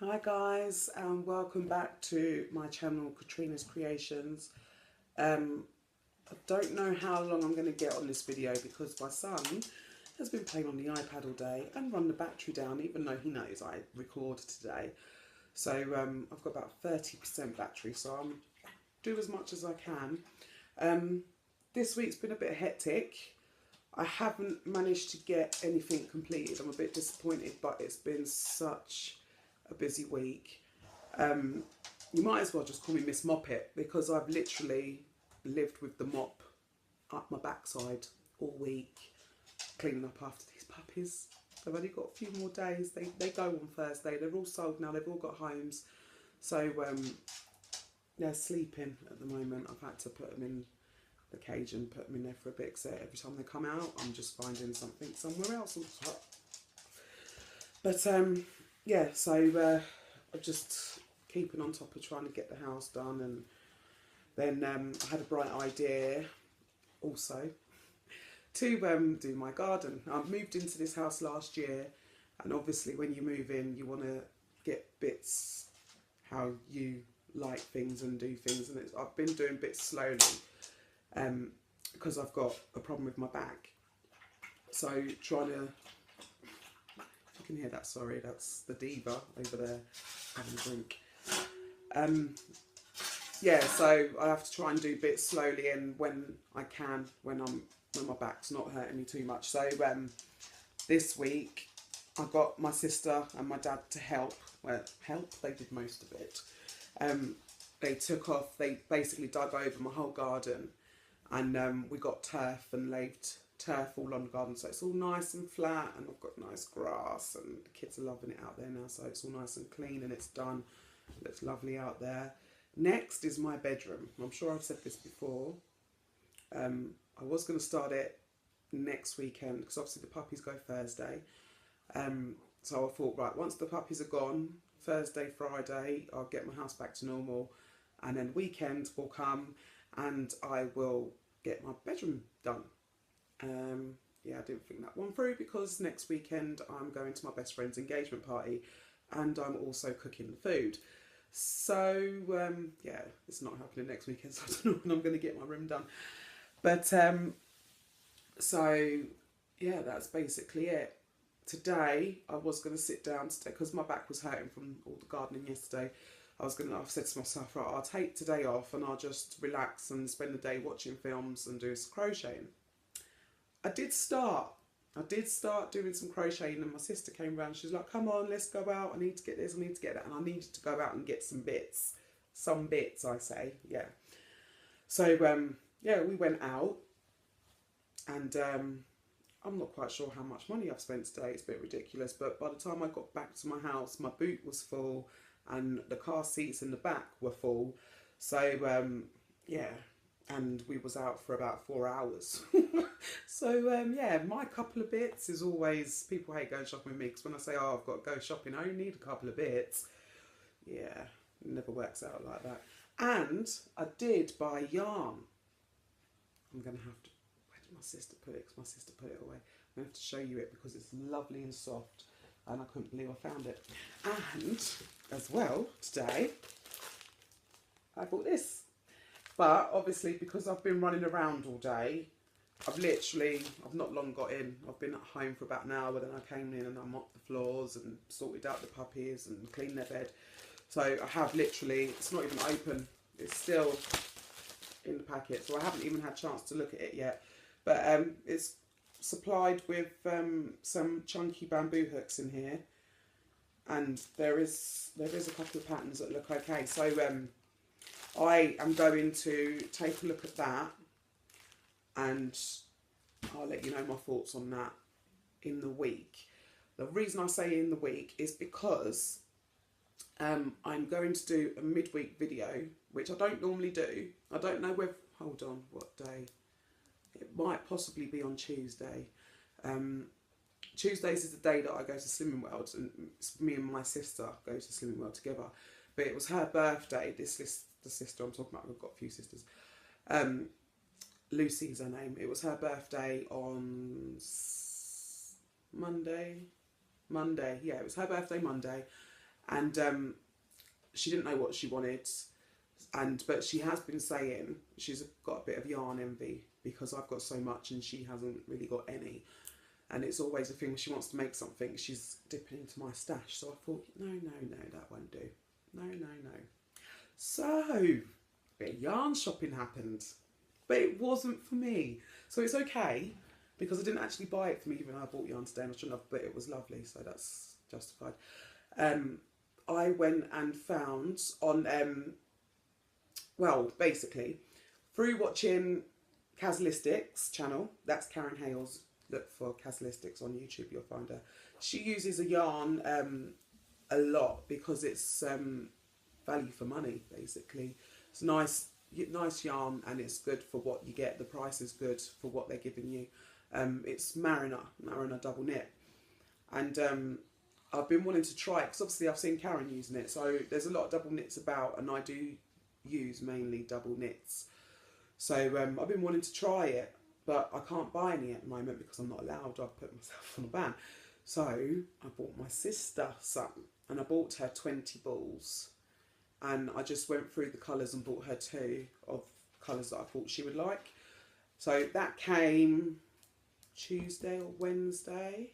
Hi guys, and welcome back to my channel Katrina's Creations. I don't know how long I'm going to get on this video because my son has been playing on the iPad all day and run the battery down, even though he knows I record today. So I've got about 30% battery, so I'll do as much as I can. This week's been a bit hectic. I haven't managed to get anything completed. I'm a bit disappointed, but it's been such a busy week. You might as well just call me Miss Moppet because I've literally lived with the mop up my backside all week, cleaning up after these puppies. I've only got a few more days. They go on Thursday. They're all sold now. They've all got homes. So they're sleeping at the moment. I've had to put them in the cage and put them in there for a bit, because every time they come out I'm just finding something somewhere else on top. But yeah, so I'm just keeping on top of trying to get the house done. And then I had a bright idea also to do my garden. I moved into this house last year, and obviously when you move in you want to get bits how you like things and do things, and I've been doing bits slowly because I've got a problem with my back. So trying to, if you can hear that, sorry, that's the diva over there having a drink. Yeah, so I have to try and do bits slowly and when I can, when my back's not hurting me too much. So this week I got my sister and my dad to help. Well, they did most of it. They took off, they basically dug over my whole garden, and we got turf and laid turf all on the garden, so it's all nice and flat, and I've got nice grass, and the kids are loving it out there now, so it's all nice and clean and it's done. It looks lovely out there. Next is my bedroom. I'm sure I've said this before. I was going to start it next weekend because obviously the puppies go Thursday. So I thought, right, once the puppies are gone, Thursday, Friday, I'll get my house back to normal, and then weekend will come and I will get my bedroom done. Yeah, I didn't think that one through because next weekend I'm going to my best friend's engagement party and I'm also cooking the food. So yeah, it's not happening next weekend, so I don't know when I'm going to get my room done. But so yeah, that's basically it. Today I was going to sit down today because my back was hurting from all the gardening yesterday. I've said to myself, right, I'll take today off and I'll just relax and spend the day watching films and do some crocheting. I did start doing some crocheting, and my sister came round. She's like, come on, let's go out. I need to get this, I need to get that. And I needed to go out and get some bits. Some bits, I say, yeah. So, yeah, we went out, and I'm not quite sure how much money I've spent today. It's a bit ridiculous. But by the time I got back to my house, my boot was full and the car seats in the back were full. So, yeah, and we was out for about 4 hours. So yeah, my couple of bits is always, people hate going shopping with me because when I say, oh, I've got to go shopping, I only need a couple of bits. Yeah, it never works out like that. And I did buy yarn. I'm going to have to, where did my sister put it? Because my sister put it away. I'm going to have to show you it because it's lovely and soft, and I couldn't believe I found it. And as well, today I bought this. But obviously, because I've been running around all day, I've not long got in. I've been at home for about an hour, then I came in and I mopped the floors and sorted out the puppies and cleaned their bed. So I have literally, it's not even open. It's still in the packet, so I haven't even had a chance to look at it yet. But it's supplied with some chunky bamboo hooks in here. And there is a couple of patterns that look okay. So I am going to take a look at that, and I'll let you know my thoughts on that in the week. The reason I say in the week is because I'm going to do a midweek video, which I don't normally do. I don't know whether, hold on, what day? It might possibly be on Tuesday. Tuesdays is the day that I go to Slimming World, and me and my sister go to Slimming World together. But it was her birthday, the sister I'm talking about, I've got a few sisters. Lucy is her name. It was her birthday on Monday. Yeah, it was her birthday Monday. and she didn't know what she wanted, but she has been saying she's got a bit of yarn envy because I've got so much and she hasn't really got any. And it's always a thing when she wants to make something, she's dipping into my stash. So I thought, no, that won't do. No. So, a bit of yarn shopping happened. But it wasn't for me. So it's okay, because I didn't actually buy it for me, even though I bought yarn today and I shouldn't have, but it was lovely, so that's justified. I went and found on, well, basically, through watching Kazzalistic's channel, that's Karen Hales. Look for Kazzalistics on YouTube, you'll find her. She uses a yarn a lot because it's value for money, basically. It's nice yarn, and it's good for what you get. The price is good for what they're giving you. It's Mariner double knit, and I've been wanting to try it because obviously I've seen Karen using it. So there's a lot of double knits about, and I do use mainly double knits. So I've been wanting to try it, but I can't buy any at the moment because I'm not allowed. I've put myself on a ban. So I bought my sister some, and I bought her 20 balls. And I just went through the colours and bought her 2 of colours that I thought she would like. So that came Tuesday or Wednesday.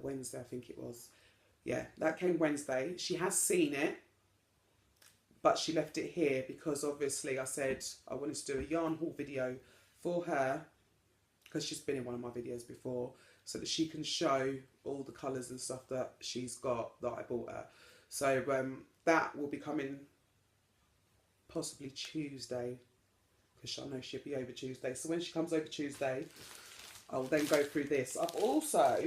Wednesday, I think it was. Yeah, that came Wednesday. She has seen it, but she left it here because obviously I said I wanted to do a yarn haul video for her, because she's been in one of my videos before, so that she can show all the colours and stuff that she's got that I bought her. So that will be coming possibly Tuesday, because I know she'll be over Tuesday. So when she comes over Tuesday, I'll then go through this. I've also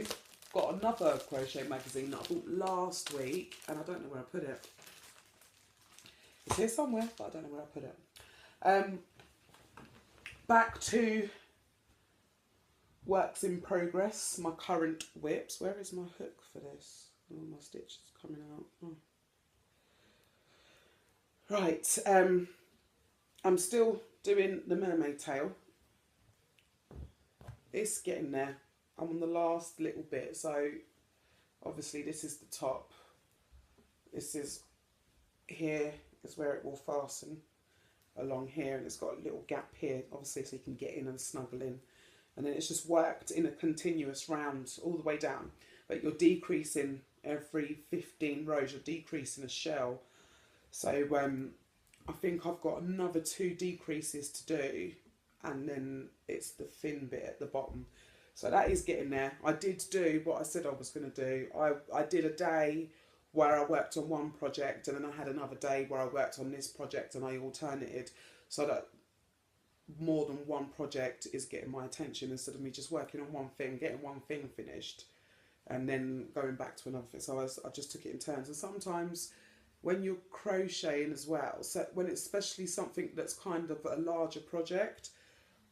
got another crochet magazine that I bought last week, and I don't know where I put it. It's here somewhere, but I don't know where I put it. Back to works in progress, my current whips. Where is my hook for this? Oh, my stitch is coming out. Oh. Right, I'm still doing the mermaid tail. It's getting there. I'm on the last little bit, so obviously this is the top. This is here is where it will fasten along here, and it's got a little gap here, obviously, so you can get in and snuggle in. And then it's just worked in a continuous round all the way down, but you're decreasing every 15 rows, you're decreasing a shell. So I think I've got another 2 decreases to do, and then it's the thin bit at the bottom. So that is getting there. I did do what I said I was going to do. I did a day where I worked on one project, and then I had another day where I worked on this project, and I alternated so that more than one project is getting my attention, instead of me just working on one thing, getting one thing finished and then going back to another thing. So I just took it in turns. And sometimes when you're crocheting as well, so when it's especially something that's kind of a larger project,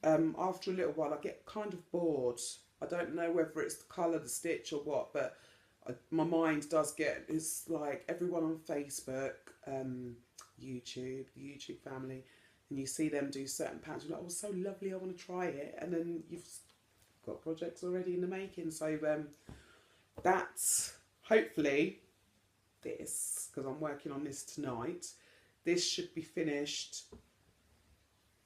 after a little while I get kind of bored. I don't know whether it's the colour, the stitch or what, but my mind does get, it's like everyone on Facebook, YouTube, the YouTube family, and you see them do certain patterns, you're like, oh, so lovely, I want to try it. And then you've got projects already in the making. So that's hopefully this, because I'm working on this tonight. This should be finished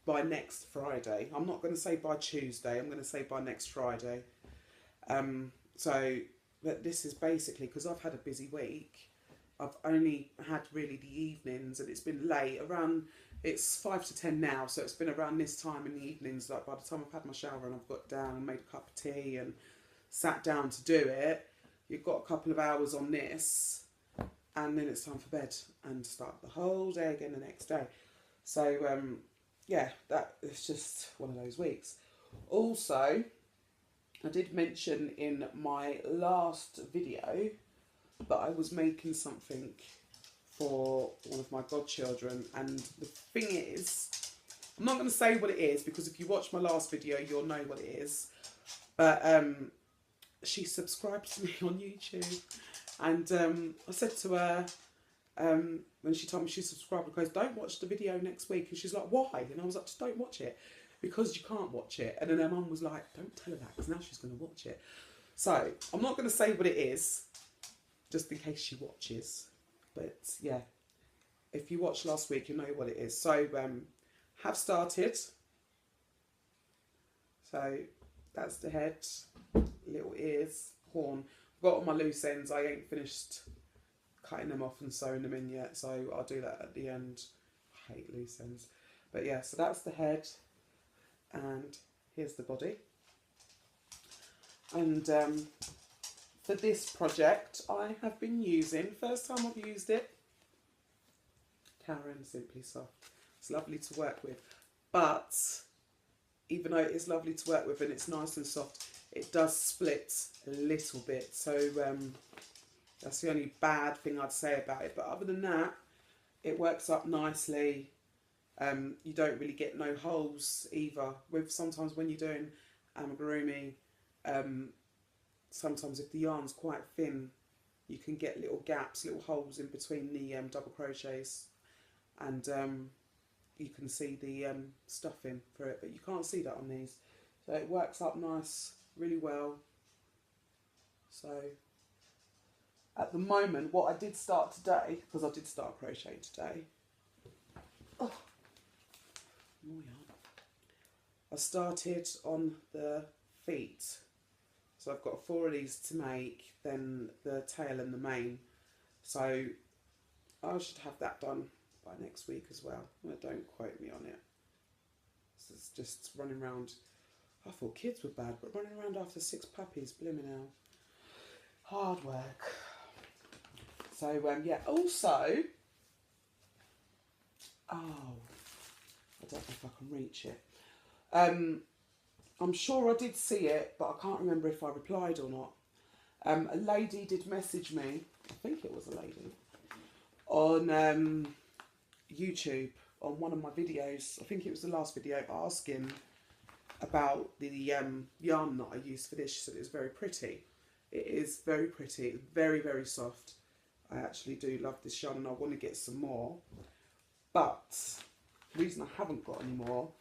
by next Friday. I'm not going to say by Tuesday, I'm going to say by next Friday. But this is basically, because I've had a busy week, I've only had really the evenings, and it's been late, around, it's 5 to 10 now, so it's been around this time in the evenings, like by the time I've had my shower and I've got down and made a cup of tea and sat down to do it, you've got a couple of hours on this, and then it's time for bed and start the whole day again the next day. So yeah, that is just one of those weeks. Also, I did mention in my last video that I was making something for one of my godchildren, and the thing is, I'm not going to say what it is, because if you watch my last video you'll know what it is, but she subscribed to me on YouTube, and I said to her, when she told me she subscribed, because don't watch the video next week, and she's like, why? And I was like, just don't watch it, because you can't watch it. And then her mum was like, don't tell her that, because now she's going to watch it. So I'm not going to say what it is, just in case she watches. But yeah, if you watched last week, you know what it is. So have started. So that's the head, little ears, horn. I've got all my loose ends. I ain't finished cutting them off and sewing them in yet, so I'll do that at the end. I hate loose ends. But yeah, so that's the head, and here's the body. And for this project, I have been using, first time I've used it, Karen Simply Soft. It's lovely to work with, but even though it is lovely to work with and it's nice and soft, it does split a little bit. So that's the only bad thing I'd say about it. But other than that, it works up nicely. You don't really get no holes either. With sometimes when you're doing amigurumi, sometimes if the yarn's quite thin, you can get little gaps, little holes in between the double crochets, and you can see the stuffing for it, but you can't see that on these. So it works up nice, really well. So at the moment, what I did start today, because I did start crocheting today, oh, more yarn. I started on the feet. So I've got 4 of these to make, then the tail and the mane. So I should have that done by next week as well. Well, don't quote me on it. This is just running around. I thought kids were bad, but running around after 6 puppies, blimmin' hell. Hard work. So yeah, also, oh, I don't know if I can reach it. I'm sure I did see it, but I can't remember if I replied or not. A lady did message me, I think it was a lady, on YouTube, on one of my videos, I think it was the last video, asking about the yarn that I used for this. She said it was very pretty. It is very pretty, it's very, very soft. I actually do love this yarn and I want to get some more. But the reason I haven't got any more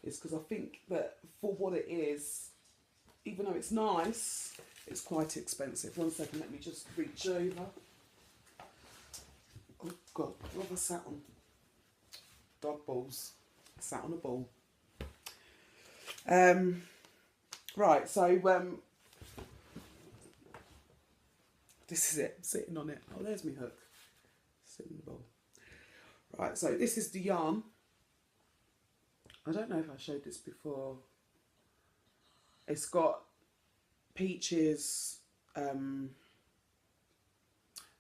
is because I think that for what it is, even though it's nice, it's quite expensive. One second, let me just reach over. Oh God, what have I sat on? Dog balls. I sat on a ball. Right, so this is it, I'm sitting on it. Oh, there's my hook. Sitting in the bowl. Right, so this is the yarn. I don't know if I showed this before. It's got peaches, I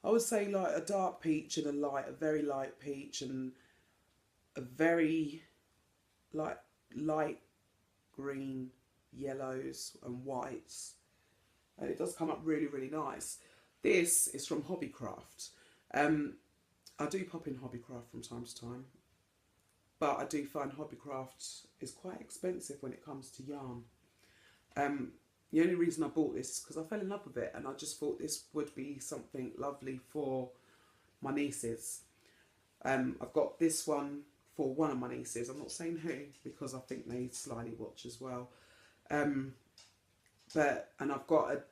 would say like a dark peach and a very light peach, and a very light green, yellows and whites. And it does come up really, really nice. This is from Hobbycraft. I do pop in Hobbycraft from time to time, but I do find Hobbycraft is quite expensive when it comes to yarn. The only reason I bought this is because I fell in love with it, and I just thought this would be something lovely for my nieces. I've got this one for one of my nieces. I'm not saying who, because I think they slyly watch as well. And I've got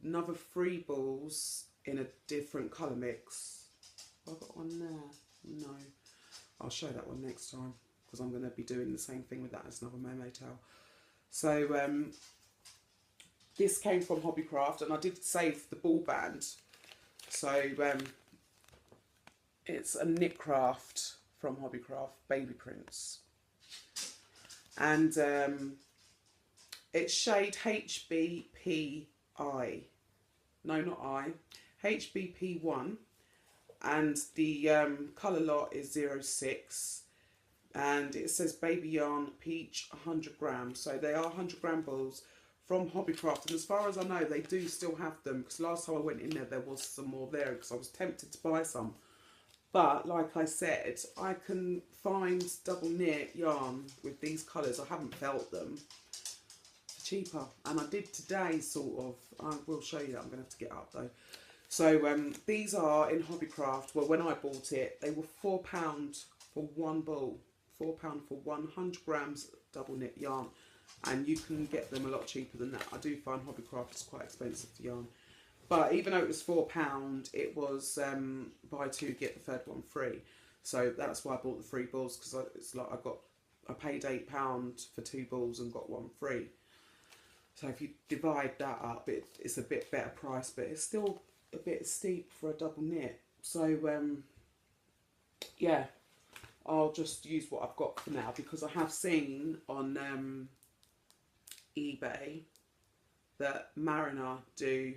another 3 balls in a different colour mix. Have I got one there? No. I'll show that one next time, because I'm going to be doing the same thing with that as another Momo tail. So this came from Hobbycraft, and I did save the ball band. So it's a Knitcraft from Hobbycraft, Baby Prints. And it's shade HBPI. No, not I. HBP1. And the colour lot is 06. And it says baby yarn peach 100 grams. So they are 100 gram balls from Hobbycraft. And as far as I know, they do still have them, because last time I went in there was some more there, because I was tempted to buy some. But like I said, I can find double knit yarn with these colours. I haven't felt them. Cheaper. And I did today, sort of. I will show you that. I'm going to have to get up though. So these are in Hobbycraft. Well, when I bought it, they were £4 for one ball. £4 for 100 grams double knit yarn. and you can get them a lot cheaper than that. I do find Hobbycraft is quite expensive for yarn, but even though it was £4, it was buy two get the third one free. So that's why I bought the 3 balls, because it's like I paid £8 for 2 balls and got one free. So if you divide that up, it's a bit better price, but it's still a bit steep for a double knit. So yeah, I'll just use what I've got for now, because I have seen on eBay that Mariner do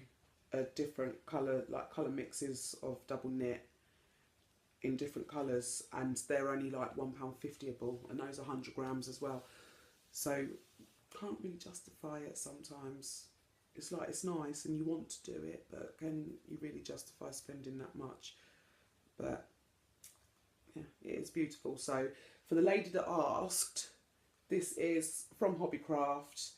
a different colour, like colour mixes of double knit in different colours, and they're only like £1.50 a ball, and those are 100 grams as well. So can't really justify it sometimes. It's like, it's nice and you want to do it, but can you really justify spending that much? But yeah, it is beautiful. So for the lady that asked, this is from Hobbycraft,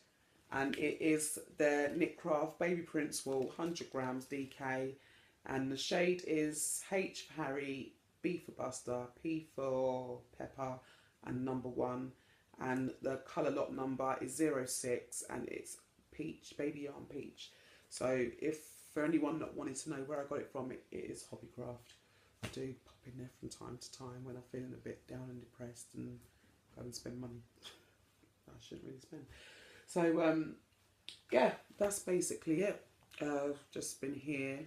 and it is their Knitcraft Baby Prince Wool 100 grams DK, and the shade is H for Harry, B for Buster, P for Pepper, and number 1, and the colour lot number is 06, and it's peach, baby yarn peach. So if for anyone that wanted to know where I got it from, it is Hobbycraft. I do pop in there from time to time when I'm feeling a bit down and depressed and go and spend money I shouldn't really spend. So yeah, that's basically it. Just been here.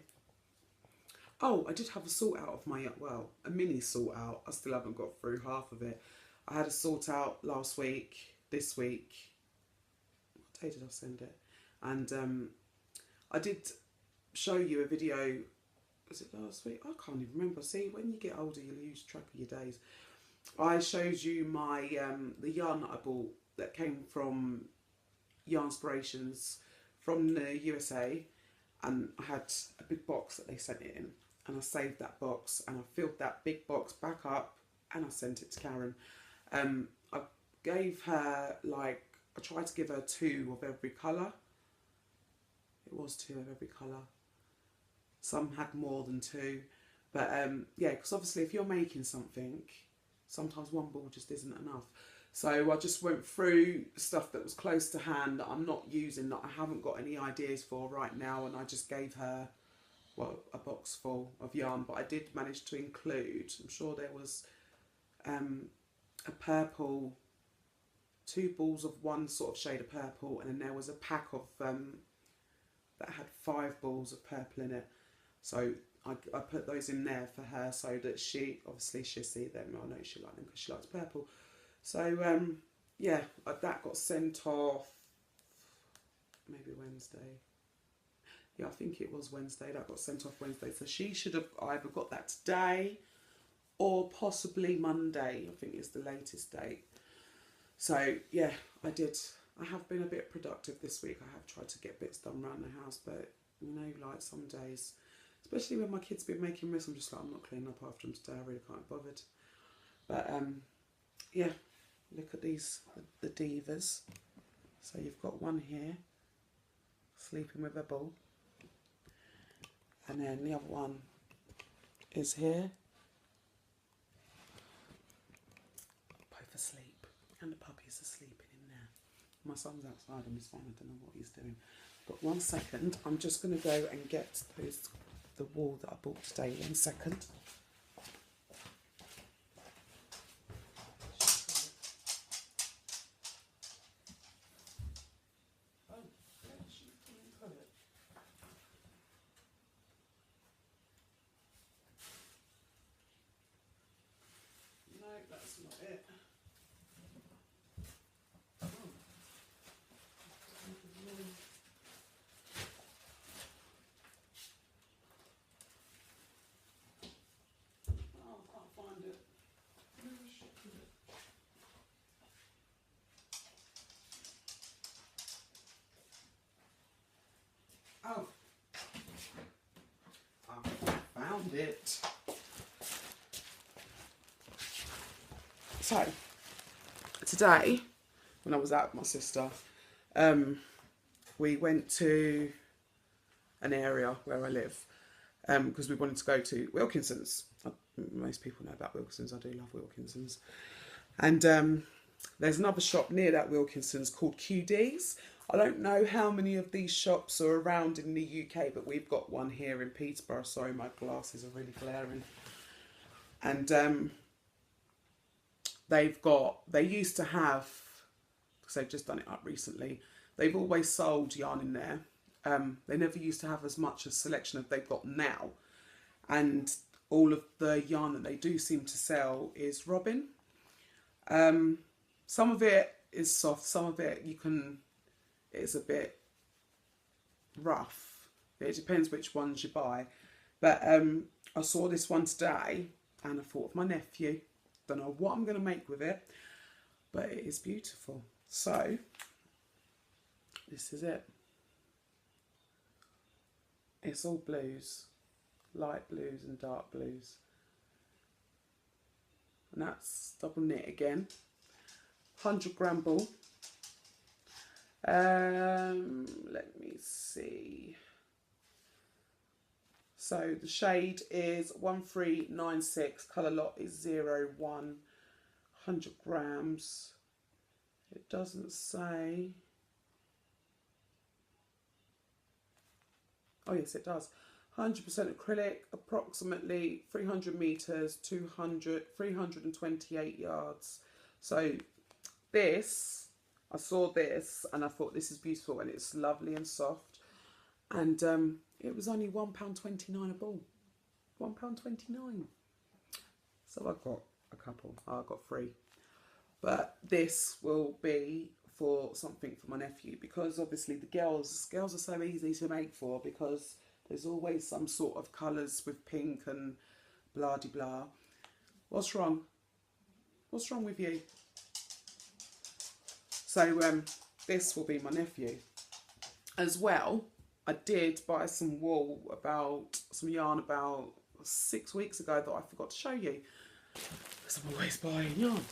Oh, I did have a sort out of my, well, a mini sort out. I still haven't got through half of it. I had a sort out last week, this week. What day did I send it? And I did show you a video, was it last week? I can't even remember. See, when you get older, you lose track of your days. I showed you my the yarn that I bought that came from Yarnspirations from the USA, and I had a big box that they sent it in, and I saved that box, and I filled that big box back up, and I sent it to Karen. I gave her, like, I tried to give her 2 of every colour. It was 2 of every colour. Some had more than 2, but yeah, because obviously if you're making something, sometimes one ball just isn't enough. So I just went through stuff that was close to hand that I'm not using, that I haven't got any ideas for right now, and I just gave her, well, a box full of yarn. But I did manage to include, I'm sure there was a purple, 2 balls of one sort of shade of purple, and then there was a pack of that had 5 balls of purple in it. So I put those in there for her, so that she, obviously she'll see them. I know she'll like them because she likes purple. So yeah, that got sent off maybe Wednesday. Yeah, I think it was Wednesday. That got sent off Wednesday. So she should have either got that today or possibly Monday, I think is the latest date. So yeah, I have been a bit productive this week. I have tried to get bits done around the house, but you know, like some days, especially when my kids been making mess, I'm just like, I'm not cleaning up after them today. I really can't be bothered. But yeah, look at these, the divas. So you've got one here, sleeping with a ball, and then the other one is here, both asleep, and the puppy's asleep in there. My son's outside on his phone. I don't know what he's doing. But 1 second, I'm just going to go and get the wool that I bought today. 1 second. No, that's not it. Oh, I found it. So, today, when I was out with my sister, we went to an area where I live because we wanted to go to Wilkinson's. Most people know about Wilkinson's. I do love Wilkinson's. And There's another shop near that Wilkinson's called QD's. I don't know how many of these shops are around in the UK, but we've got one here in Peterborough. Sorry, my glasses are really glaring. And they used to have, because they've just done it up recently, they've always sold yarn in there. They never used to have as much a selection as they've got now. And all of the yarn that they do seem to sell is robin. Some of it is soft, some of it it's a bit rough. It depends which ones you buy. But I saw this one today and I thought of my nephew. Don't know what I'm going to make with it, but it is beautiful. So this is it. It's all blues, light blues and dark blues. And that's double knit again. 100-gram ball. Let me see. So the shade is 1396, colour lot is 01, 100 grams. It doesn't say. Oh yes, it does. 100% acrylic, approximately 300 meters, 328 yards. So this, I saw this and I thought this is beautiful and it's lovely and soft. And it was only £1.29 a ball. £1.29. So I got a couple. I got 3. But this will be for something for my nephew, because obviously the girls are so easy to make for, because there's always some sort of colours with pink and blah de blah. What's wrong? What's wrong with you? So this will be my nephew. As well, I did buy some yarn about 6 weeks ago that I forgot to show you, because I'm always buying yarn.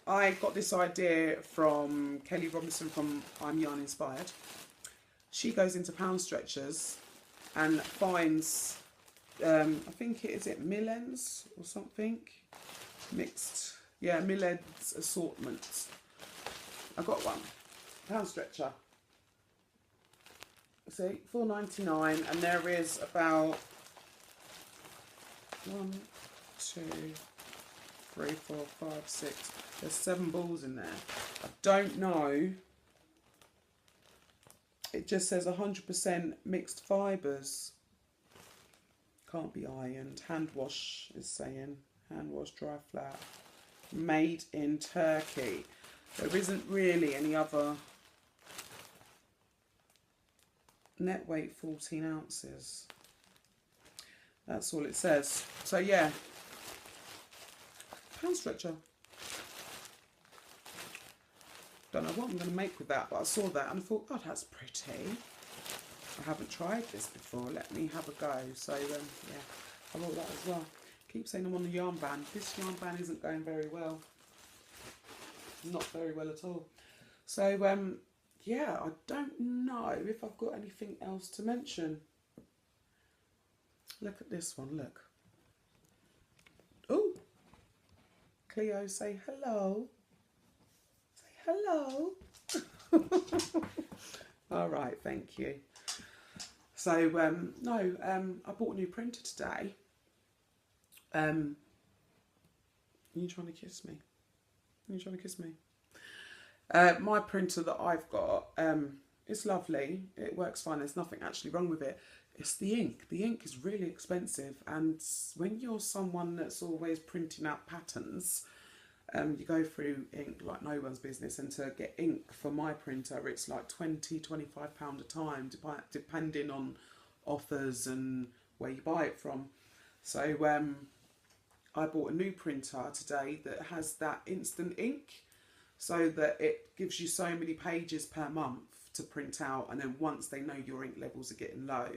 I got this idea from Kelly Robinson from I'm Yarn Inspired. She goes into pound stretchers and finds, I think is it Millens or something? Mixed, yeah, Millens assortment. I got one, pound stretcher. See, $4.99, and there is about 1, 2, 3, 4, 5, 6. There's 7 balls in there. I don't know. It just says 100% mixed fibres. Can't be ironed. Hand wash is saying. Hand wash, dry flat. Made in Turkey. There isn't really any other. Net weight 14 ounces. That's all it says. So yeah. Pound stretcher. Don't know what I'm going to make with that, but I saw that and I thought, oh, that's pretty. I haven't tried this before. Let me have a go. So yeah, I bought that as well. Keep saying I'm on the yarn ban. This yarn ban isn't going very well. Not very well at all. So yeah, I don't know if I've got anything else to mention. Look at this one, look. Oh, Cleo, say hello. Say hello. All right, thank you. So, no, I bought a new printer today. Are you trying to kiss me? Are you trying to kiss me? My printer that I've got, it's lovely. It works fine. There's nothing actually wrong with it. It's the ink. The ink is really expensive. And when you're someone that's always printing out patterns, you go through ink like no one's business. And to get ink for my printer, it's like £20, £25 a time, depending on offers and where you buy it from. So I bought a new printer today that has that instant ink, so that it gives you so many pages per month to print out, and then once they know your ink levels are getting low,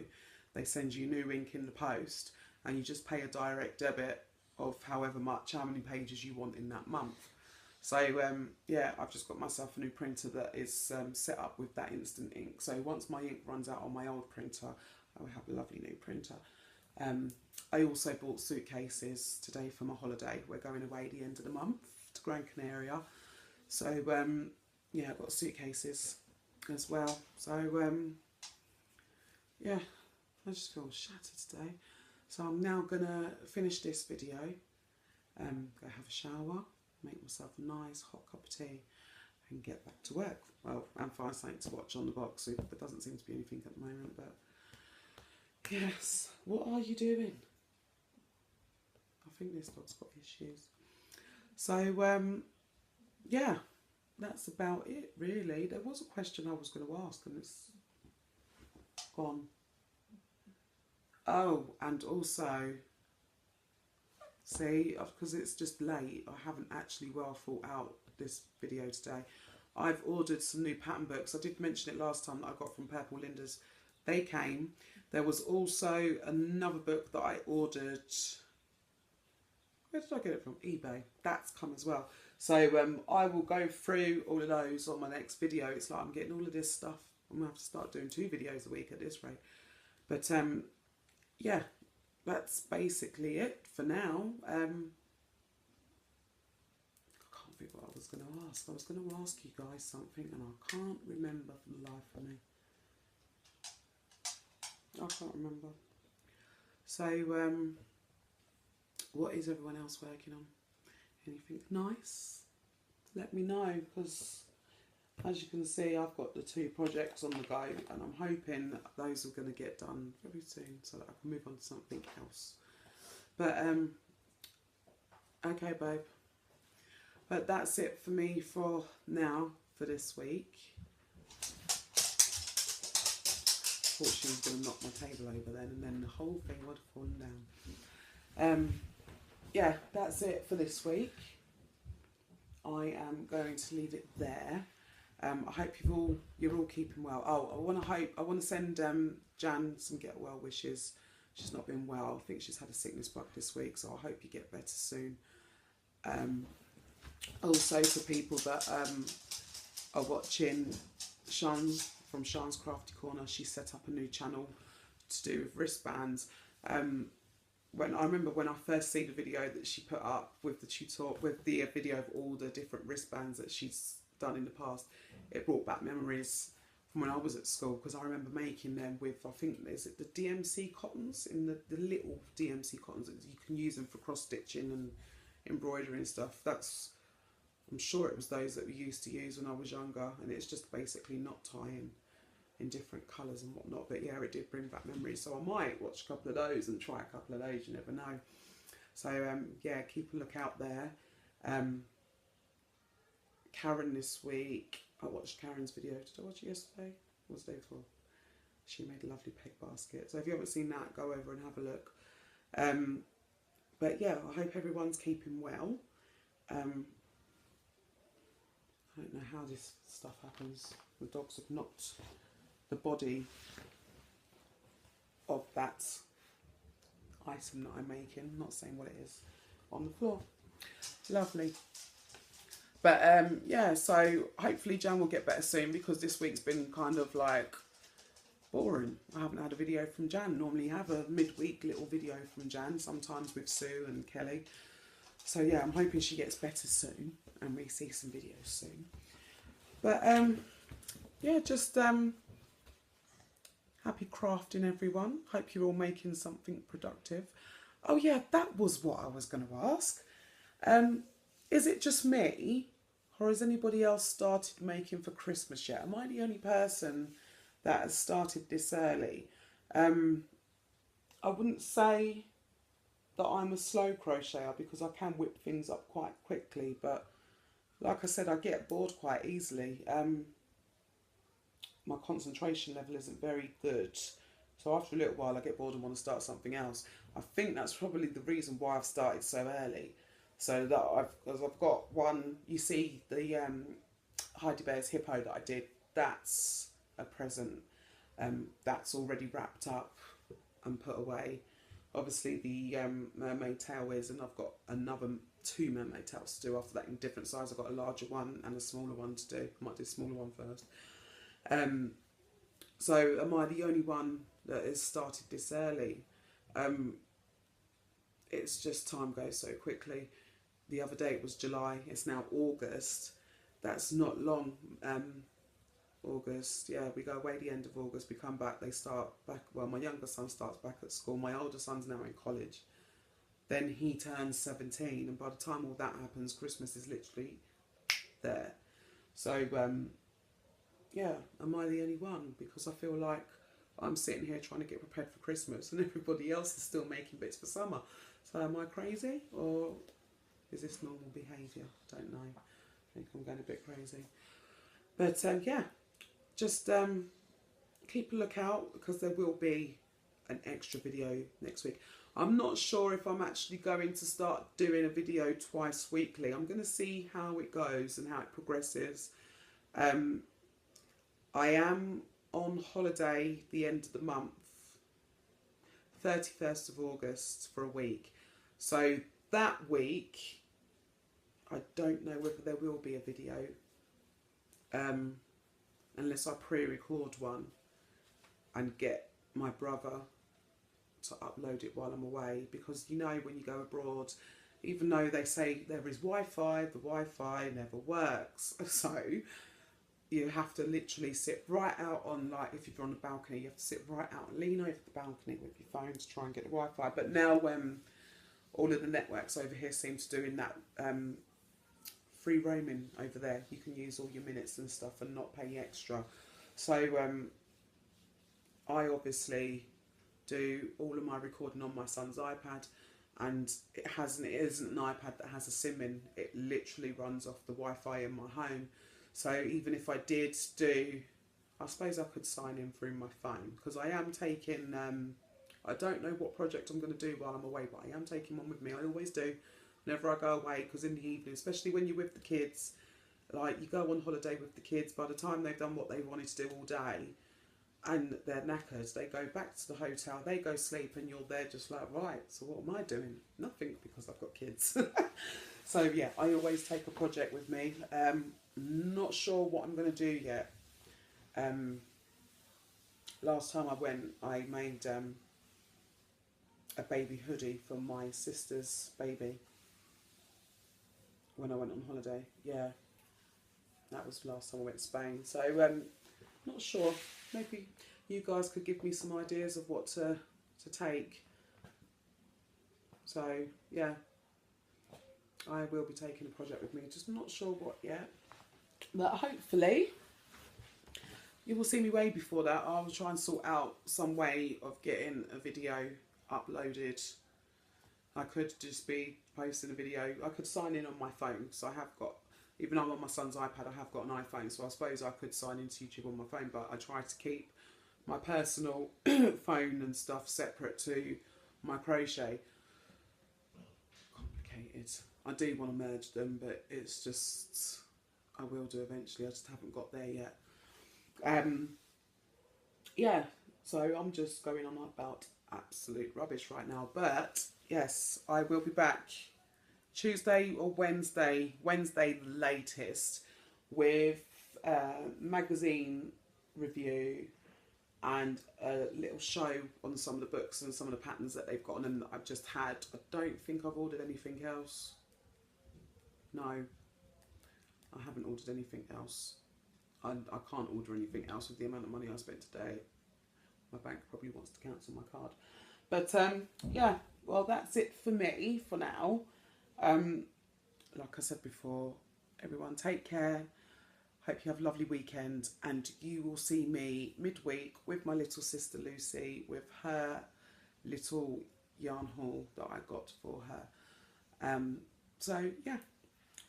they send you new ink in the post, and you just pay a direct debit of how many pages you want in that month. So yeah, I've just got myself a new printer that is set up with that instant ink. So once my ink runs out on my old printer, I will have a lovely new printer. I also bought suitcases today for my holiday. We're going away at the end of the month. to Gran Canaria. So yeah, I've got suitcases as well. So yeah, I just feel shattered today. So I'm now gonna finish this video, go have a shower, make myself a nice hot cup of tea and get back to work. Well, and find something to watch on the box. There doesn't seem to be anything at the moment, but yes. What are you doing? I think this dog's got issues. So yeah, that's about it really. There was a question I was going to ask and it's gone. Oh, and also, see, because it's just late, I haven't actually well thought out this video today. I've ordered some new pattern books. I did mention it last time that I got from Purple Linda's. They came. There was also another book that I ordered. Where did I get it from? eBay. That's come as well. So I will go through all of those on my next video. It's like I'm getting all of this stuff. I'm going to have to start doing 2 videos a week at this rate. But yeah, that's basically it for now. I can't think what I was going to ask. I was going to ask you guys something and I can't remember for the life of me. I can't remember. So what is everyone else working on? Anything nice? Let me know, because as you can see I've got the 2 projects on the go and I'm hoping that those are going to get done very soon so that I can move on to something else. But okay babe, but that's it for me for now, for this week. Thought she was going to knock my table over then and then the whole thing would have fallen down. Yeah, that's it for this week. I am going to leave it there. I hope you're all keeping well. Oh, I want to send Jan some get well wishes. She's not been well. I think she's had a sickness bug this week, so I hope you get better soon. Also, for people that are watching, Sean from Sean's Crafty Corner, she set up a new channel to do with wristbands. I remember when I first see the video that she put up with the tutorial, with the video of all the different wristbands that she's done in the past, it brought back memories from when I was at school, because I remember making them with, I think, is it the DMC cottons, in the little DMC cottons that you can use them for cross stitching and embroidery and stuff. I'm sure it was those that we used to use when I was younger, and it's just basically knot tying in different colours and whatnot. But yeah, it did bring back memories, so I might watch a couple of those and try a couple of those, you never know. So yeah, keep a look out there. Karen this week, I watched Karen's video. Did I watch it yesterday? Or was the day before? She made a lovely peg basket, so if you haven't seen that, go over and have a look. But yeah, I hope everyone's keeping well. I don't know how this stuff happens. The dogs have knocked the body of that item that I'm making, not saying what it is, on the floor. Lovely. But yeah, so hopefully Jan will get better soon, because this week's been kind of like boring. I haven't had a video from Jan. Normally have a midweek little video from Jan, sometimes with Sue and Kelly. So yeah, I'm hoping she gets better soon and we see some videos soon. But yeah, just happy crafting, everyone. Hope you're all making something productive. Oh yeah, that was what I was going to ask. Is it just me, or has anybody else started making for Christmas yet? Am I the only person that has started this early? I wouldn't say that I'm a slow crocheter, because I can whip things up quite quickly, but like I said, I get bored quite easily. My concentration level isn't very good, so after a little while I get bored and want to start something else. I think that's probably the reason why I've started so early. So that I've got one, you see the Heidi Bear's hippo that I did, that's a present. That's already wrapped up and put away. Obviously the mermaid tail is, and I've got another 2 mermaid tails to do after that in different sizes. I've got a larger one and a smaller one to do. I might do a smaller one first. So am I the only one that has started this early? It's just time goes so quickly. the other day it was July, it's now August. That's not long. August, yeah, we go away the end of August, we come back, they start back, well, my younger son starts back at school, my older son's now in college, then he turns 17, and by the time all that happens, Christmas is literally there. So yeah, am I the only one? Because I feel like I'm sitting here trying to get prepared for Christmas and everybody else is still making bits for summer. So am I crazy, or is this normal behaviour? Don't know. I think I'm going a bit crazy. But yeah, just keep a lookout, because there will be an extra video next week. I'm not sure if I'm actually going to start doing a video twice weekly. I'm going to see how it goes and how it progresses. I am on holiday the end of the month, 31st of August, for a week. So that week, I don't know whether there will be a video, unless I pre-record one and get my brother to upload it while I'm away. Because you know, when you go abroad, even though they say there is Wi-Fi, the Wi-Fi never works. So you have to literally sit right out on, like, if you're on the balcony, you have to sit right out and lean over the balcony with your phone to try and get the Wi-Fi. But now all of the networks over here seem to do in that free roaming over there. You can use all your minutes and stuff and not pay extra. So I obviously do all of my recording on my son's iPad, and it isn't an iPad that has a SIM in. It literally runs off the Wi-Fi in my home. So even if I did do, I suppose I could sign in through my phone, because I am taking, I don't know what project I'm going to do while I'm away, but I am taking one with me. I always do, whenever I go away, because in the evening, especially when you're with the kids, like, you go on holiday with the kids, by the time they've done what they wanted to do all day, and they're knackered, they go back to the hotel, they go sleep, and you're there just like, right, so what am I doing? Nothing, because I've got kids. So yeah, I always take a project with me. Not sure what I'm going to do yet. Last time I went, I made a baby hoodie for my sister's baby when I went on holiday. Yeah, that was the last time I went to Spain. So not sure. Maybe you guys could give me some ideas of what to take. So yeah, I will be taking a project with me. Just not sure what yet. But hopefully you will see me way before that. I will try and sort out some way of getting a video uploaded. I could just be posting a video. I could sign in on my phone, so I have got, even though I'm on my son's iPad, I have got an iPhone, so I suppose I could sign into YouTube on my phone, but I try to keep my personal phone and stuff separate to my crochet. Complicated. I do want to merge them, but it's just, I will do eventually. I just haven't got there yet. Yeah, so I'm just going on about absolute rubbish right now. But yes, I will be back Tuesday or Wednesday the latest, with magazine review and a little show on some of the books and some of the patterns that they've got on them that I've just had. I don't think I've ordered anything else. No, I haven't ordered anything else. I can't order anything else with the amount of money I spent today. My bank probably wants to cancel my card. But yeah, well, that's it for me for now. Like I said before, everyone take care. Hope you have a lovely weekend, and you will see me midweek with my little sister Lucy, with her little yarn haul that I got for her. So yeah,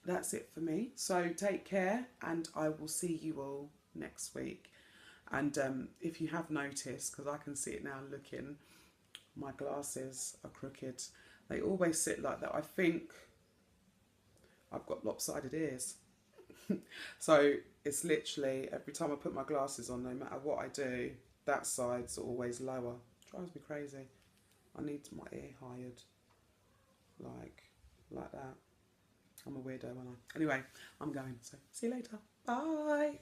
that's it for me. So take care, and I will see you all next week. And if you have noticed, because I can see it now looking, my glasses are crooked. They always sit like that. I think I've got lopsided ears. So it's literally, every time I put my glasses on, no matter what I do, that side's always lower. Drives me crazy. I need my ear hired. Like that. I'm a weirdo, aren't I? Anyway, I'm going. So see you later. Bye.